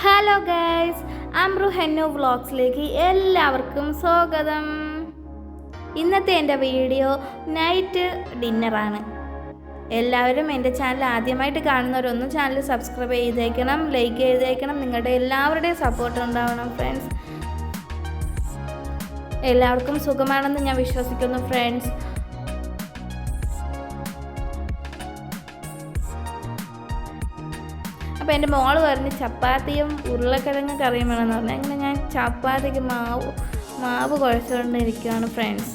Hello guys, അമ്രു ഹെന്നു വ്ളോഗ്സിലേക്ക് എല്ലാവർക്കും സ്വാഗതം. ഇന്നത്തെ എൻ്റെ വീഡിയോ നൈറ്റ് ഡിന്നറാണ്. എല്ലാവരും എൻ്റെ ചാനൽ ആദ്യമായിട്ട് കാണുന്നവരൊന്ന് ചാനൽ സബ്സ്ക്രൈബ് ചെയ്തേക്കണം, ലൈക്ക് ചെയ്തേക്കണം. നിങ്ങളുടെ എല്ലാവരുടെയും സപ്പോർട്ട് ഉണ്ടാവണം ഫ്രണ്ട്സ്. എല്ലാവർക്കും സുഖമാണെന്ന് ഞാൻ വിശ്വസിക്കുന്നു ഫ്രണ്ട്സ്. അപ്പോൾ എൻ്റെ മോള് പറഞ്ഞ് ചപ്പാത്തിയും ഉരുളക്കിഴങ്ങ് കറിയും വേണമെന്ന് പറഞ്ഞു. അങ്ങനെ ഞാൻ ചപ്പാത്തിക്ക് മാവ് കുഴച്ചുകൊണ്ടിരിക്കുകയാണ് ഫ്രണ്ട്സ്.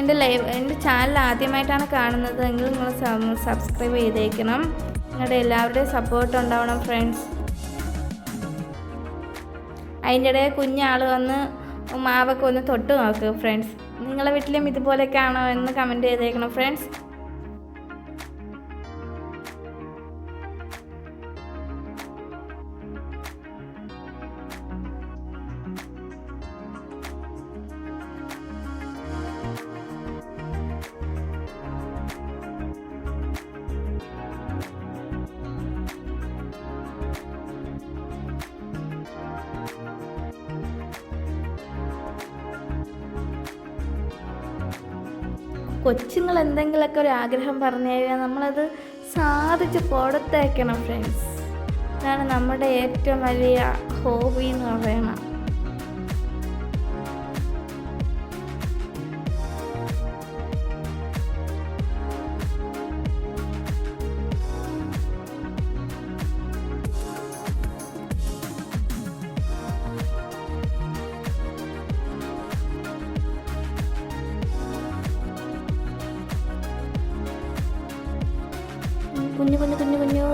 എൻ്റെ ചാനൽ ആദ്യമായിട്ടാണ് കാണുന്നത് എങ്കിൽ നിങ്ങൾ സബ്സ്ക്രൈബ് ചെയ്തേക്കണം. നിങ്ങളുടെ എല്ലാവരുടെയും സപ്പോർട്ട് ഉണ്ടാവണം ഫ്രണ്ട്സ്. അതിൻ്റെ ഇടയിൽ കുഞ്ഞാൾ വന്ന് മാവൊക്കെ ഒന്ന് തൊട്ട് നോക്കുക ഫ്രണ്ട്സ്. നിങ്ങളെ വീട്ടിലും ഇതുപോലെയൊക്കെ ആണോ എന്ന് കമൻറ്റ് ചെയ്തേക്കണം ഫ്രണ്ട്സ്. കൊച്ചുങ്ങൾ എന്തെങ്കിലുമൊക്കെ ഒരു ആഗ്രഹം പറഞ്ഞു കഴിഞ്ഞാൽ നമ്മളത് സാധിച്ച് കൊടുത്തേക്കണം ഫ്രണ്ട്സ്. ഇതാണ് നമ്മുടെ ഏറ്റവും വലിയ ഹോബി എന്ന് പറയണം. കുഞ്ഞു കുഞ്ഞു കുഞ്ഞു കുഞ്ഞു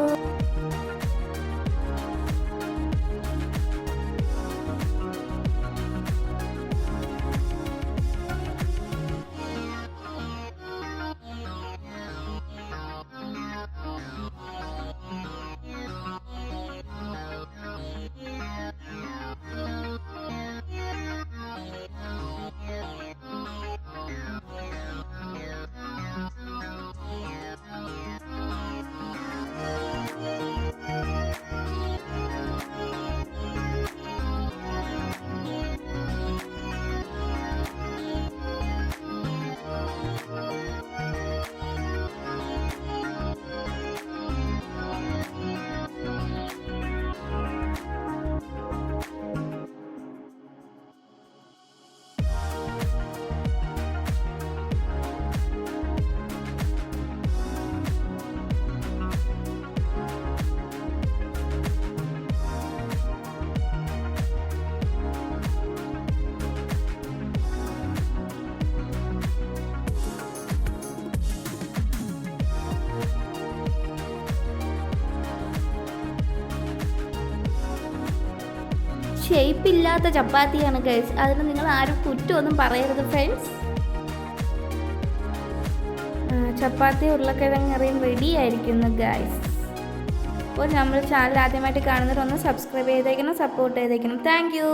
ഷേപ്പില്ലാത്ത ചപ്പാത്തിയാണ് ഗൈസ്. അതിന് നിങ്ങൾ ആരും കുറ്റമൊന്നും പറയരുത് ഫ്രണ്ട്സ്. ചപ്പാത്തി ഉരുളക്കിഴങ്ങ് കറിയും റെഡി ആയിരിക്കുന്നു ഗൈസ്. അപ്പോൾ നമ്മൾ ചാനൽ ആദ്യമായിട്ട് കാണുന്നവരൊന്ന് സബ്സ്ക്രൈബ് ചെയ്തേക്കണം, സപ്പോർട്ട് ചെയ്തേക്കണം. Thank you.